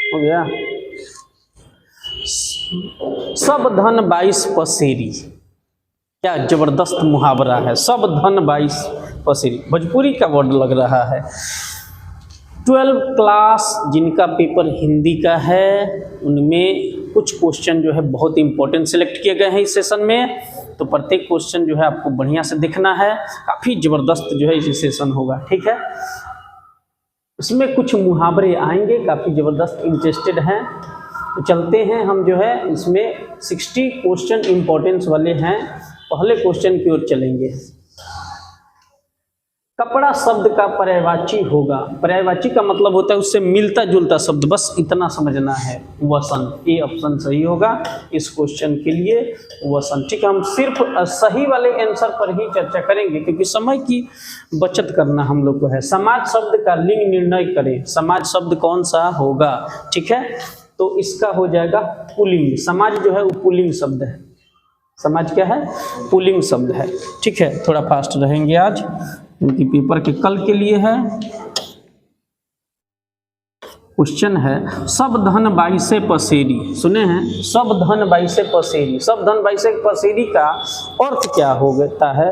हो गया। सब धन 22 पसेरी, क्या जबरदस्त मुहावरा है। सब धन 22 पसेरी, भोजपुरी का वर्ड लग रहा है। 12 क्लास जिनका पेपर हिंदी का है उनमें कुछ क्वेश्चन जो है बहुत इंपॉर्टेंट सिलेक्ट किए गए हैं इस सेशन में, तो प्रत्येक क्वेश्चन जो है आपको बढ़िया से देखना है। काफ़ी ज़बरदस्त जो है इस सेशन होगा, ठीक है। इसमें कुछ मुहावरे आएंगे, काफ़ी ज़बरदस्त इंटरेस्टेड हैं तो चलते हैं हम जो है इसमें 60 क्वेश्चन इंपॉर्टेंस वाले हैं। पहले क्वेश्चन की ओर चलेंगे। कपड़ा शब्द का पर्यायवाची होगा, पर्यायवाची का मतलब होता है उससे मिलता जुलता शब्द, बस इतना समझना है। वसन, ये ऑप्शन सही होगा इस क्वेश्चन के लिए, वसन। ठीक है, हम सिर्फ सही वाले आंसर पर ही चर्चा करेंगे क्योंकि समय की बचत करना हम लोग को है। समाज शब्द का लिंग निर्णय करें, समाज शब्द कौन सा होगा, ठीक है। तो इसका हो जाएगा पुल्लिंग। समाज जो है वो पुल्लिंग शब्द है, समाज क्या है, पुल्लिंग शब्द है, ठीक है। थोड़ा फास्ट रहेंगे आज क्योंकि पेपर के कल के लिए है। क्वेश्चन है सब धन 22 पसेरी, सुने हैं, सब धन 22 पसेरी। सब धन 22 पसेरी का अर्थ क्या होता है।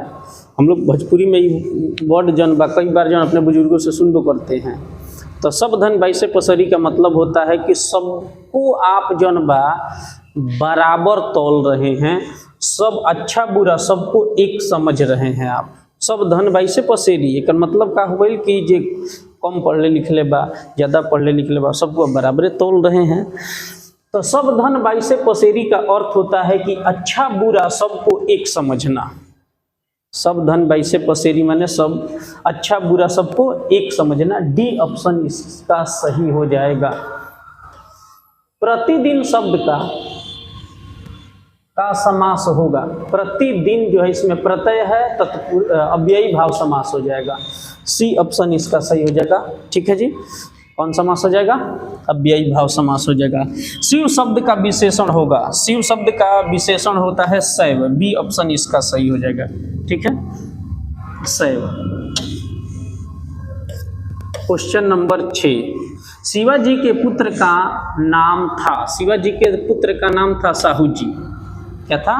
हम लोग भोजपुरी में वर्ड जन बा कई बार जन अपने बुजुर्गों से सुनबो करते हैं। तो सब धन 22 पसेरी का मतलब होता है कि सबको आप जन बा बराबर तौल रहे हैं, सब अच्छा बुरा सबको एक समझ रहे हैं आप। सब धन 22 पसेरी, एक मतलब का हो गई कि जे कम पढ़ले लिखले बा ज़्यादा पढ़ले लिखले बा सबको बराबरे तोल रहे हैं। तो सब धन 22 पसेरी का अर्थ होता है कि अच्छा बुरा सबको एक समझना। सब धन 22 पसेरी माने सब अच्छा बुरा सबको एक समझना। डी ऑप्शन इसका सही हो जाएगा। प्रतिदिन शब्द का समास होगा। प्रतिदिन जो है इसमें प्रत्यय है, अव्ययी भाव समास हो जाएगा। सी ऑप्शन इसका सही हो जाएगा, ठीक है जी। कौन समास हो जाएगा, अव्ययी भाव समास हो जाएगा। शिव शब्द का विशेषण होगा, शिव शब्द का विशेषण होता है शैव। बी ऑप्शन इसका सही हो जाएगा, ठीक है, शैव। क्वेश्चन नंबर 6, शिवाजी के पुत्र का नाम था, शिवाजी के पुत्र का नाम था साहू जी। क्या था,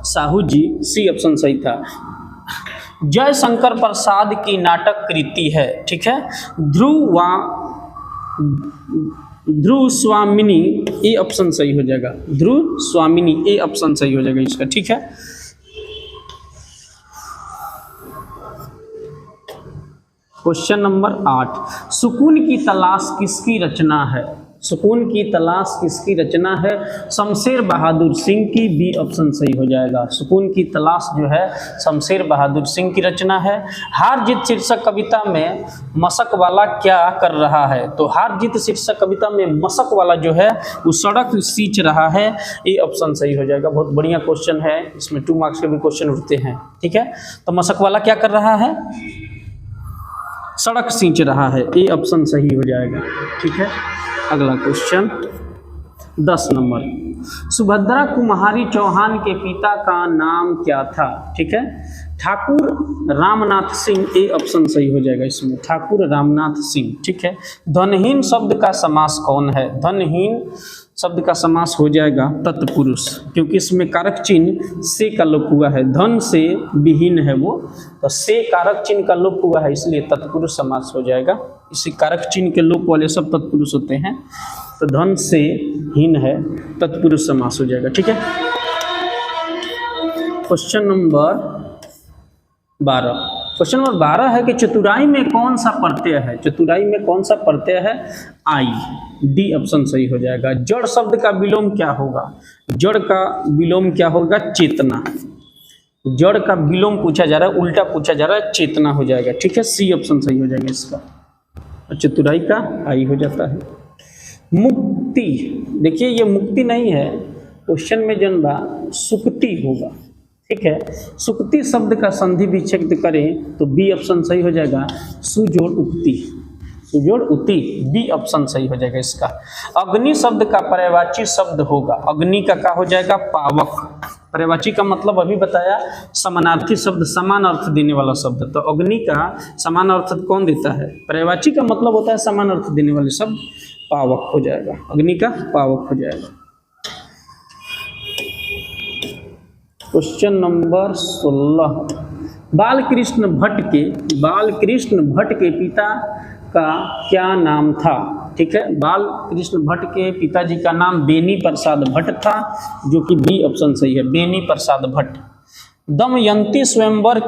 साहू जी। सी ऑप्शन सही था। जय शंकर प्रसाद की नाटक कृति है, ठीक है। ध्रुव स्वामिनी, ए ऑप्शन सही हो जाएगा। ध्रुव स्वामिनी, ए ऑप्शन सही हो जाएगा इसका, ठीक है। क्वेश्चन नंबर 8, सुकून की तलाश किसकी रचना है। सुकून की तलाश किसकी रचना है, शमशेर बहादुर सिंह की। बी ऑप्शन सही हो जाएगा। सुकून की तलाश जो है शमशेर बहादुर सिंह की रचना है। हार जीत शीर्षक कविता में मशक वाला क्या कर रहा है। तो हार जीत शीर्षक कविता में मशक वाला जो है वो सड़क सींच रहा है। ये ऑप्शन सही हो जाएगा। बहुत बढ़िया क्वेश्चन है, इसमें 2 मार्क्स के भी क्वेश्चन उठते हैं, ठीक है। तो मशक वाला क्या कर रहा है, सड़क सींच रहा है। ये ऑप्शन सही हो जाएगा, ठीक है। अगला क्वेश्चन 10 नंबर, सुभद्रा कुमारी चौहान के पिता का नाम क्या था, ठीक है। ठाकुर रामनाथ सिंह, ए ऑप्शन सही हो जाएगा इसमें, ठाकुर रामनाथ सिंह, ठीक है। धनहीन शब्द का समास कौन है। धनहीन शब्द का समास हो जाएगा तत्पुरुष, क्योंकि इसमें कारक चिन्ह से का लोप हुआ है। धन से विहीन है वो, तो से कारक चिन्ह का लोप हुआ है, इसलिए तत्पुरुष समास हो जाएगा। इसी कारक चिन्ह के लोप वाले सब तत्पुरुष होते हैं, तो धन से हीन है, तत्पुरुष समास हो जाएगा, ठीक है। क्वेश्चन नंबर 12, क्वेश्चन नंबर 12 है कि चतुराई में कौन सा प्रत्यय है। चतुराई में कौन सा प्रत्यय है, आई। डी ऑप्शन सही हो जाएगा। जड़ शब्द का विलोम क्या होगा। जड़ का विलोम क्या होगा, चेतना। जड़ का विलोम पूछा जा रहा है, उल्टा पूछा जा रहा है, चेतना हो जाएगा, ठीक है। सी ऑप्शन सही हो जाएगा इसका। चतुराई का आई हो जाता है। मुक्ति, देखिए ये मुक्ति नहीं है, क्वेश्चन में जनबा सुक्ति होगा, ठीक है। सुक्ति शब्द का संधि विच्छेद करें तो बी ऑप्शन सही हो जाएगा। सुजोड़ उक्ति, सुजोड़ उक्ति, बी ऑप्शन सही हो जाएगा इसका। अग्नि शब्द का पर्यायवाची शब्द होगा। अग्नि का क्या हो जाएगा, पावक। पर्यायवाची का मतलब अभी बताया, समानार्थी शब्द, समान अर्थ देने वाला शब्द। तो अग्नि का समान अर्थ कौन देता है, पर्यायवाची का मतलब होता है समान अर्थ देने वाले शब्द। पावक हो जाएगा, अग्नि का पावक हो जाएगा। क्वेश्चन नंबर 16, बालकृष्ण भट्ट के पिता का क्या नाम था? ठीक है, बालकृष्ण भट्ट के पिताजी का नाम बेनी प्रसाद भट्ट था, जो कि बी ऑप्शन सही है, बेनी प्रसाद भट्ट। दमयंती स्वयंवर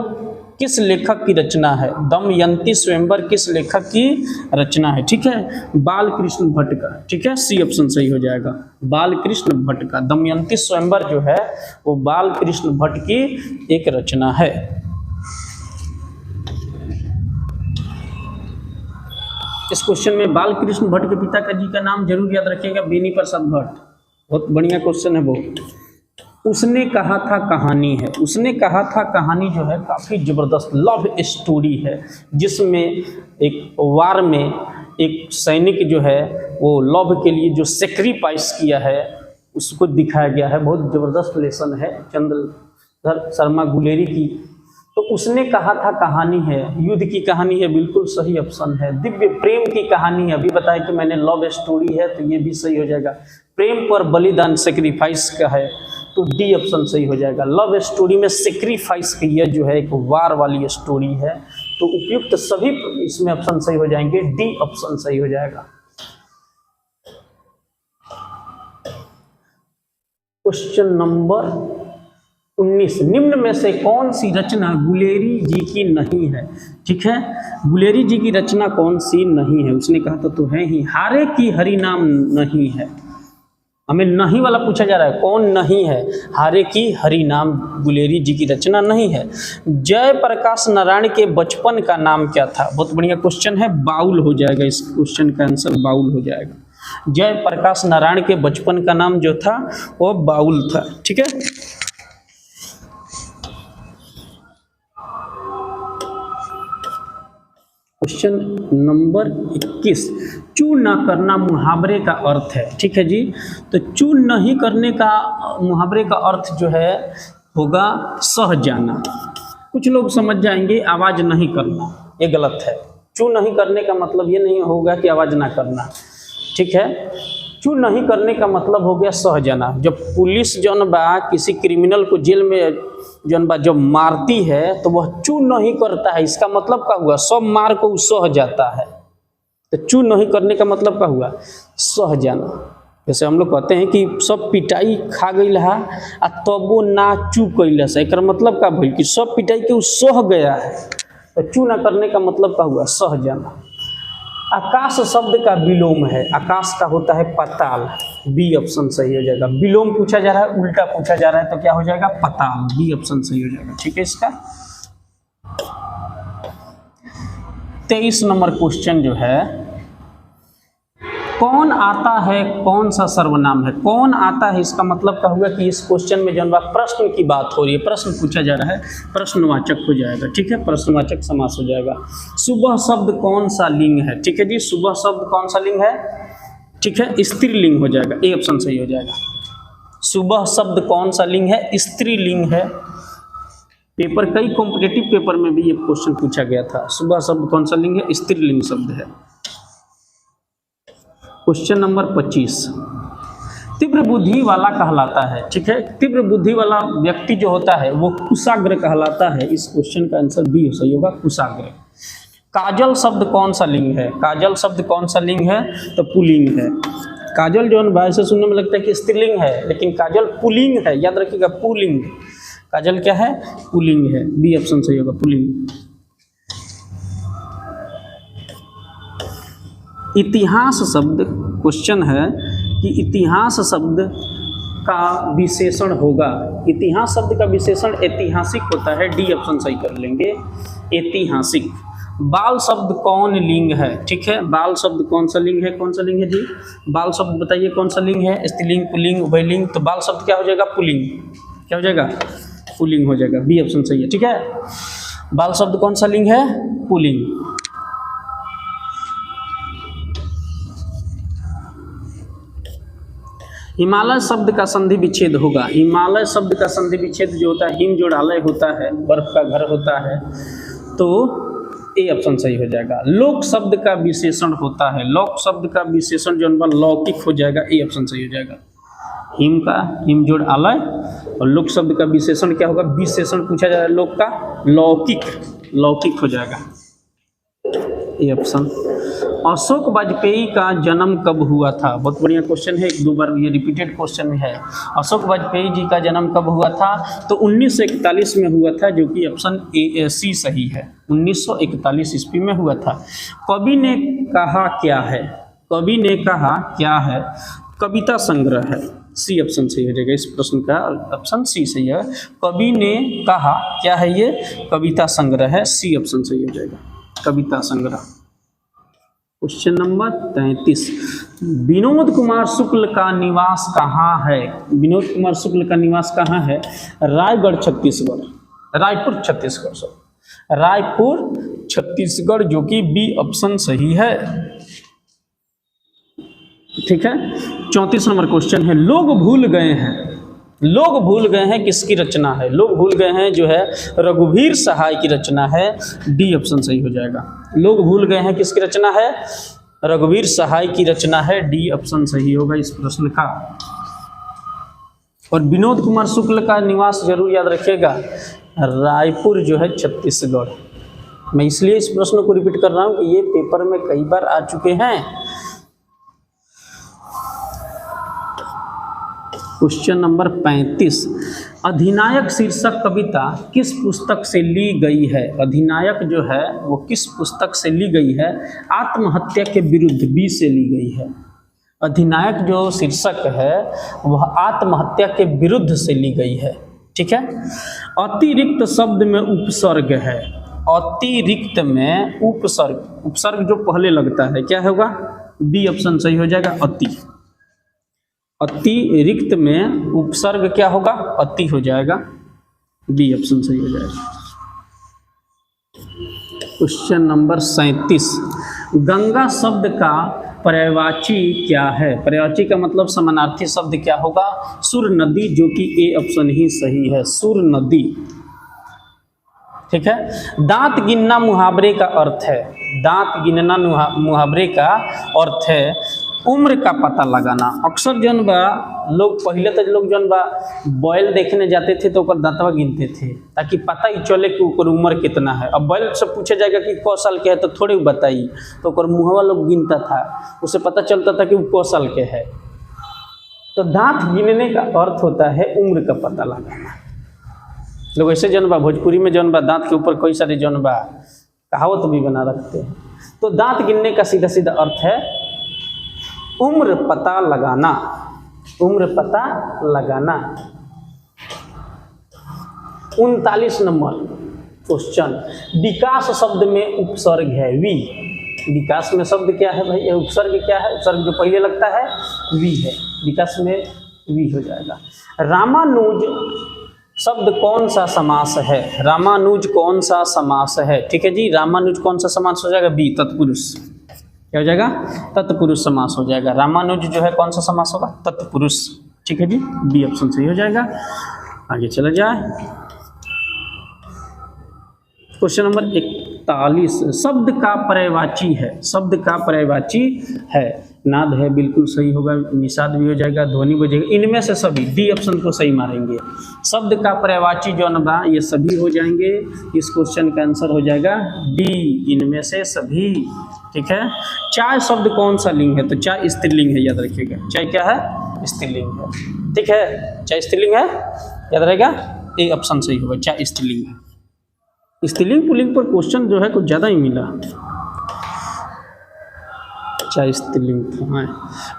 किस लेखक की रचना है? दमयंती स्वयंवर किस लेखक की रचना है? ठीक है, बालकृष्ण भट्ट का। ठीक है, सी ऑप्शन सही हो जाएगा, बालकृष्ण भट्ट का। दमयंती स्वयंवर जो है वो बालकृष्ण भट्ट की एक रचना है। इस क्वेश्चन में बालकृष्ण भट्ट के पिता का जी का नाम जरूर याद रखिएगा, बेनी प्रसाद भट्ट। बहुत बढ़िया क्वेश्चन है वो। उसने कहा था कहानी है, उसने कहा था कहानी जो है काफ़ी ज़बरदस्त लव स्टोरी है, जिसमें एक वार में एक सैनिक जो है वो लव के लिए जो सेक्रीफाइस किया है उसको दिखाया गया है। बहुत ज़बरदस्त लेसन है, चंद्रधर शर्मा गुलेरी की। तो उसने कहा था कहानी है, युद्ध की कहानी है, बिल्कुल सही ऑप्शन है। दिव्य प्रेम की कहानी है, अभी बताया कि मैंने लव स्टोरी है, तो ये भी सही हो जाएगा। प्रेम पर बलिदान सेक्रीफाइस का है, तो डी ऑप्शन सही हो जाएगा। लव स्टोरी में सेक्रीफाइस की यह जो है एक वार वाली स्टोरी है, तो उपयुक्त सभी इसमें ऑप्शन सही हो जाएंगे, डी ऑप्शन सही हो जाएगा। क्वेश्चन नंबर 19, निम्न में से कौन सी रचना गुलेरी जी की नहीं है? ठीक है, गुलेरी जी की रचना कौन सी नहीं है? उसने कहा तो है ही, हारे की हरि नाम नहीं है। हमें नहीं वाला पूछा जा रहा है, कौन नहीं है? हारे की हरि नाम गुलेरी जी की रचना नहीं है। जयप्रकाश नारायण के बचपन का नाम क्या था? बहुत बढ़िया क्वेश्चन है, बाउल हो जाएगा। इस क्वेश्चन का आंसर बाउल हो जाएगा। जयप्रकाश नारायण के बचपन का नाम जो था वो बाउल था। ठीक है, क्वेश्चन नंबर 21, चू न करना मुहावरे का अर्थ है। ठीक है जी, तो चू नहीं करने का मुहावरे का अर्थ जो है होगा सह जाना। कुछ लोग समझ जाएंगे आवाज़ नहीं करना, ये गलत है। चू नहीं करने का मतलब ये नहीं होगा कि आवाज़ ना करना। ठीक है, चू नहीं करने का मतलब हो गया सह जाना। जब पुलिस जौन बा किसी क्रिमिनल को जेल में जौन बा जब मारती है तो वह चू नहीं करता है, इसका मतलब क्या हुआ? सब मार को सह जाता है। तो चू नहीं करने का मतलब क्या हुआ? सह जाना। जैसे हम लोग कहते हैं कि सब पिटाई खा गई है आ तबो ना चू कैल से, एक मतलब का भइल कि सब पिटाई के सह गया है। तो चू ना करने का मतलब क्या हुआ? सह जाना। आकाश शब्द का विलोम है, आकाश का होता है पाताल, बी ऑप्शन सही हो जाएगा। विलोम पूछा जा रहा है, उल्टा पूछा जा रहा है, तो क्या हो जाएगा? पाताल, बी ऑप्शन सही हो जाएगा। ठीक है, इसका 23 नंबर क्वेश्चन जो है, कौन आता है कौन सा सर्वनाम है? कौन आता है इसका मतलब क्या हुआ कि इस क्वेश्चन में जौन बा प्रश्न की बात हो रही है, प्रश्न पूछा जा रहा है, प्रश्नवाचक हो जाएगा। ठीक है, प्रश्नवाचक समास हो जाएगा। सुबह शब्द कौन सा लिंग है? ठीक है जी, सुबह शब्द कौन सा लिंग है? ठीक है, स्त्रीलिंग हो जाएगा, ए ऑप्शन सही हो जाएगा। सुबह शब्द कौन सा लिंग है? स्त्रीलिंग है। पेपर, कई कॉम्पिटिटिव पेपर में भी ये क्वेश्चन पूछा गया था। सुबह शब्द कौन सा लिंग है? स्त्रीलिंग शब्द है। क्वेश्चन नंबर 25, तीव्र बुद्धि वाला कहलाता है। ठीक है, तीव्र बुद्धि वाला व्यक्ति जो होता है वो कुशाग्र कहलाता है। इस क्वेश्चन का आंसर बी सही होगा, कुशाग्र। काजल शब्द कौन सा लिंग है? काजल शब्द कौन सा लिंग है? तो पुल्लिंग है। काजल जो है भाई से सुनने में लगता है कि स्त्रीलिंग है, लेकिन काजल पुल्लिंग है, याद रखिएगा, पुल्लिंग। काजल क्या है? पुल्लिंग है, बी ऑप्शन सही होगा, पुल्लिंग। इतिहास शब्द, क्वेश्चन है कि इतिहास शब्द का विशेषण होगा। इतिहास शब्द का विशेषण ऐतिहासिक होता है, डी ऑप्शन सही कर लेंगे, ऐतिहासिक। बाल शब्द कौन लिंग है? ठीक है, बाल शब्द कौन सा लिंग है? कौन सा लिंग है जी? बाल शब्द बताइए कौन सा लिंग है? स्त्रीलिंग, पुल्लिंग, उभयलिंग। तो बाल शब्द क्या हो जाएगा? पुल्लिंग। क्या हो जाएगा? पुल्लिंग हो जाएगा, बी ऑप्शन सही है। ठीक है, बाल शब्द कौन सा लिंग है? पुल्लिंग। हिमालय शब्द का संधि विच्छेद होगा। हिमालय शब्द का संधि विच्छेद जो होता है, हिम जोड़ालय होता है, बर्फ का घर होता है, तो ए ऑप्शन सही हो जाएगा। लोक शब्द का विशेषण होता है, लोक शब्द का विशेषण जो है लौकिक हो जाएगा, ए ऑप्शन सही हो जाएगा। हिम का हिम जोड़ आलय, और लोक शब्द का विशेषण क्या होगा, विशेषण पूछा जा रहा है लोक का, लौकिक, लौकिक हो जाएगा, ये ऑप्शन। अशोक वाजपेयी का जन्म कब हुआ था, बहुत बढ़िया क्वेश्चन है, एक दो बार ये रिपीटेड क्वेश्चन है। अशोक वाजपेयी जी का जन्म कब हुआ था, तो 1941 में हुआ था, जो कि ऑप्शन ए सी सही है, 1941 ईस्वी में हुआ था। कवि ने कहा क्या है, कवि ने कहा क्या है, कविता संग्रह है, सी ऑप्शन सही हो जाएगा। इस प्रश्न का ऑप्शन सी सही है, कवि ने कहा क्या है, ये कविता संग्रह है, सी ऑप्शन सही हो जाएगा, कविता संग्रह। क्वेश्चन नंबर 33, विनोद कुमार शुक्ल का निवास कहाँ है, विनोद कुमार शुक्ल का निवास कहाँ है, रायगढ़ छत्तीसगढ़, रायपुर छत्तीसगढ़, सर रायपुर छत्तीसगढ़, जो कि बी ऑप्शन सही है, ठीक है। 34 नंबर क्वेश्चन है, लोग भूल गए हैं, लोग भूल गए हैं किसकी रचना है, लोग भूल गए हैं जो है रघुवीर सहाय की रचना है, डी ऑप्शन सही हो जाएगा। लोग भूल गए हैं किसकी रचना है, रघुवीर सहाय की रचना है, डी ऑप्शन सही होगा इस प्रश्न का। और विनोद कुमार शुक्ल का निवास जरूर याद रखिएगा, रायपुर जो है छत्तीसगढ़। मैं इसलिए इस प्रश्न को रिपीट कर रहा हूँ कि ये पेपर में कई बार आ चुके हैं। क्वेश्चन नंबर 35, अधिनायक शीर्षक कविता किस पुस्तक से ली गई है, अधिनायक जो है वो किस पुस्तक से ली गई है, आत्महत्या के विरुद्ध, बी से ली गई है। अधिनायक जो शीर्षक है वह आत्महत्या के विरुद्ध से ली गई है, ठीक है। अतिरिक्त शब्द में उपसर्ग है, अतिरिक्त में उपसर्ग, उपसर्ग जो पहले लगता है क्या होगा, बी ऑप्शन सही हो जाएगा, अति। अतिरिक्त में उपसर्ग क्या होगा, अति हो जाएगा, बी ऑप्शन सही हो जाएगा। क्वेश्चन नंबर 37, गंगा शब्द का पर्यायवाची क्या है, पर्यायवाची का मतलब समानार्थी शब्द क्या होगा, सुर नदी, जो कि ए ऑप्शन ही सही है, सुर नदी, ठीक है। दांत गिनना मुहावरे का अर्थ है, दांत गिनना मुहावरे का अर्थ है उम्र का पता लगाना। अक्सर जौन बा लोग पहले तो लोग जौन बा बैल देखने जाते थे तो ओकर दांतवा गिनते थे ताकि पता ही चले कि ओकर उम्र कितना है। अब बैल से पूछा जाएगा कि क साल के है तो थोड़े बताई, तो ओकर मुहवा लोग गिनता था, उससे पता चलता था कि वो क साल के है। तो दांत गिनने का अर्थ होता है उम्र का पता लगाना। लोग ऐसे जौन बा भोजपुरी में जौन बा दांत के ऊपर कई सारे जौन बा कहावत भी बना रखते हैं। तो दांत गिनने का सीधा सीधा अर्थ है उम्र पता लगाना, उम्र पता लगाना। 39 नंबर क्वेश्चन, विकास शब्द में उपसर्ग है वी, विकास में शब्द क्या है भाई, उपसर्ग क्या है, उपसर्ग जो पहले लगता है वी है, विकास में वी हो जाएगा। रामानुज शब्द कौन सा समास है, रामानुज कौन सा समास है, ठीक है जी, रामानुज कौन सा समास हो जाएगा, बी तत्पुरुष, क्या हो जाएगा, तत्पुरुष समास हो जाएगा। रामानुज जो है कौन सा समास होगा, तत्पुरुष, ठीक है जी, बी ऑप्शन सही हो जाएगा। आगे चला जाए, क्वेश्चन नंबर 41, शब्द का पर्यायवाची है, शब्द का पर्यायवाची है, नाद है, बिल्कुल सही होगा, निषाद भी हो जाएगा, ध्वनि भी हो जाएगा, इनमें से सभी, डी ऑप्शन को सही मारेंगे। शब्द का पर्यायवाची जो ना ये सभी हो जाएंगे, इस क्वेश्चन का आंसर हो जाएगा डी, इनमें से सभी, ठीक है। चाय शब्द कौन सा लिंग है, तो चाय स्त्रीलिंग है, याद रखिएगा, चाय क्या है, स्त्रीलिंग है, ठीक है, चाय स्त्रीलिंग है, याद रहेगा, ए ऑप्शन सही होगा, चाय स्त्रीलिंग है। स्त्रीलिंग पुल्लिंग पर क्वेश्चन जो है कुछ ज़्यादा ही मिला, चाहे स्त्रीलिंग है।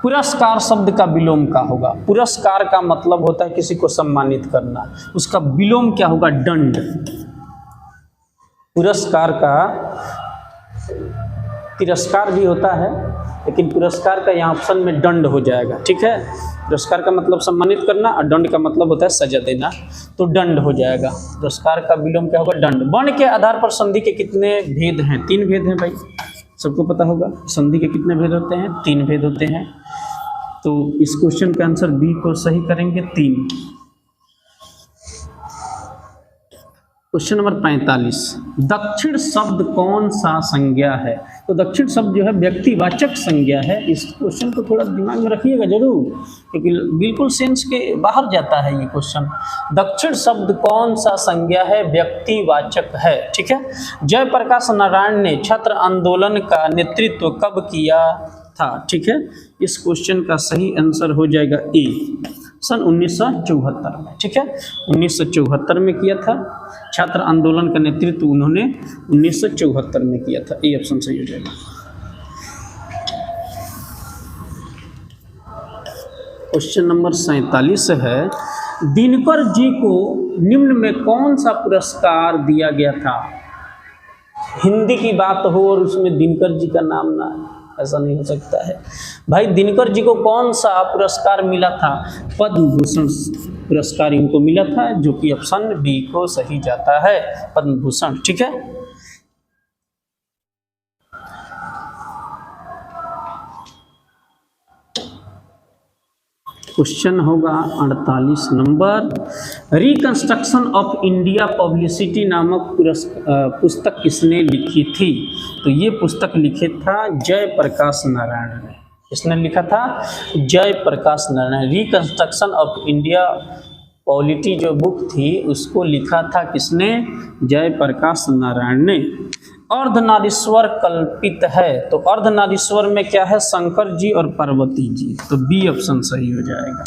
पुरस्कार शब्द का विलोम क्या होगा, पुरस्कार का मतलब होता है किसी को सम्मानित करना, उसका विलोम क्या होगा, दंड। पुरस्कार का तिरस्कार भी होता है, लेकिन पुरस्कार का यहाँ ऑप्शन में दंड हो जाएगा, ठीक है। पुरस्कार का मतलब सम्मानित करना और दंड का मतलब होता है सजा देना, तो दंड हो जाएगा। पुरस्कार का विलोम क्या होगा, दंड। वर्ण के आधार पर संधि के कितने भेद हैं, 3 भेद हैं भाई, सबको पता होगा। संधि के कितने भेद होते हैं, 3 भेद होते हैं। तो इस क्वेश्चन का आंसर बी को सही करेंगे, 3। क्वेश्चन नंबर 45, दक्षिण शब्द कौन सा संज्ञा है? तो दक्षिण शब्द जो है व्यक्तिवाचक संज्ञा है। इस क्वेश्चन को थोड़ा दिमाग में रखिएगा जरूर, क्योंकि बिल्कुल सेंस के बाहर जाता है ये क्वेश्चन। दक्षिण शब्द कौन सा संज्ञा है? व्यक्तिवाचक है। ठीक है। जयप्रकाश नारायण ने छात्र आंदोलन का नेतृत्व कब किया था? ठीक है। इस क्वेश्चन का सही आंसर हो जाएगा ए, सन 1974 में। ठीक है, 1974 में किया था। छात्र आंदोलन का नेतृत्व उन्होंने 1974 में किया था। ए ऑप्शन सही हो जाएगा। क्वेश्चन नंबर 47 है, दिनकर जी को निम्न में कौन सा पुरस्कार दिया गया था? हिंदी की बात हो और उसमें दिनकर जी का नाम ना, ऐसा नहीं हो सकता है भाई। दिनकर जी को कौन सा पुरस्कार मिला था? पद्म भूषण पुरस्कार इनको मिला था, जो कि ऑप्शन बी को सही जाता है, पद्म भूषण। ठीक है। क्वेश्चन होगा 48 number, reconstruction of India publicity नामक पुस्तक किसने लिखी थी? तो ये पुस्तक लिखे था जयप्रकाश नारायण ने। किसने लिखा था? Jayaprakash Narayan. Reconstruction of India polity जो बुक थी उसको लिखा था किसने? जयप्रकाश नारायण ने। अर्धनारीश्वर कल्पित है, तो अर्धनारीश्वर में क्या है? शंकर जी और पार्वती जी, तो बी ऑप्शन सही हो जाएगा।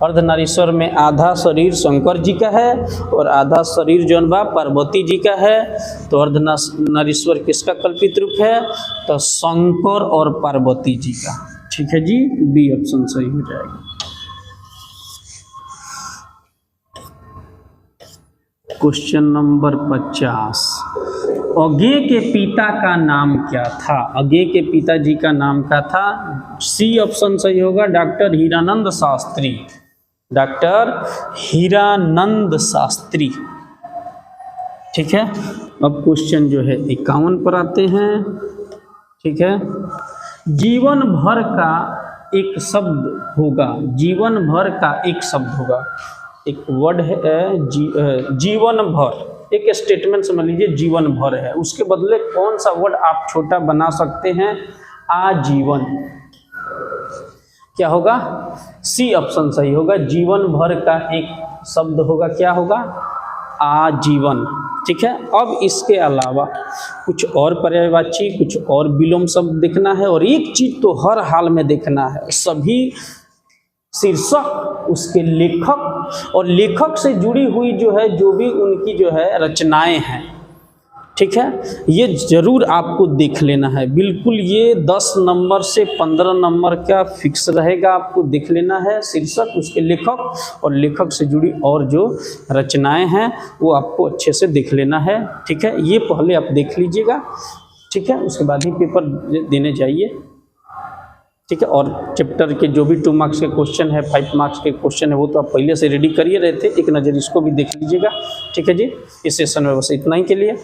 अर्धनारीश्वर में आधा शरीर शंकर जी का है और आधा शरीर जौन बा पार्वती जी का है। तो अर्धनारीश्वर किसका कल्पित रूप है? तो शंकर और पार्वती जी का। ठीक है जी, बी ऑप्शन सही हो जाएगा। क्वेश्चन नंबर 50, अज्ञेय के पिता का नाम क्या था? अज्ञेय के पिताजी का नाम क्या था? सी ऑप्शन सही होगा, डॉक्टर हीरानंद शास्त्री। डॉक्टर हीरानंद शास्त्री। ठीक है। अब क्वेश्चन जो है 51 पर आते हैं। ठीक है। जीवन भर का एक शब्द होगा, जीवन भर का एक शब्द होगा, एक वर्ड है जीवन भर। एक स्टेटमेंट समझ लीजिए, जीवन भर है, उसके बदले कौन सा वर्ड आप छोटा बना सकते हैं? आजीवन। क्या होगा? सी ऑप्शन सही होगा, जीवन भर का एक शब्द होगा, क्या होगा? आजीवन। ठीक है। अब इसके अलावा कुछ और पर्यायवाची, कुछ और विलोम शब्द देखना है, और एक चीज तो हर हाल में देखना है, सभी शीर्षक उसके लेखक और लेखक से जुड़ी हुई जो है, जो भी उनकी जो है रचनाएं हैं। ठीक है, ये जरूर आपको देख लेना है। बिल्कुल ये 10 नंबर से 15 नंबर का फिक्स रहेगा, आपको देख लेना है। शीर्षक, उसके लेखक और लेखक से जुड़ी और जो रचनाएं हैं वो आपको अच्छे से देख लेना है। ठीक है, ये पहले आप देख लीजिएगा। ठीक है, उसके बाद ही पेपर देने जाइए। ठीक है, और चैप्टर के जो भी 2 मार्क्स के क्वेश्चन है, 5 मार्क्स के क्वेश्चन है, वो तो आप पहले से रेडी करिए रहे थे, एक नज़र इसको भी देख लीजिएगा। ठीक है जी, इस सेशन में बस इतना ही के लिए।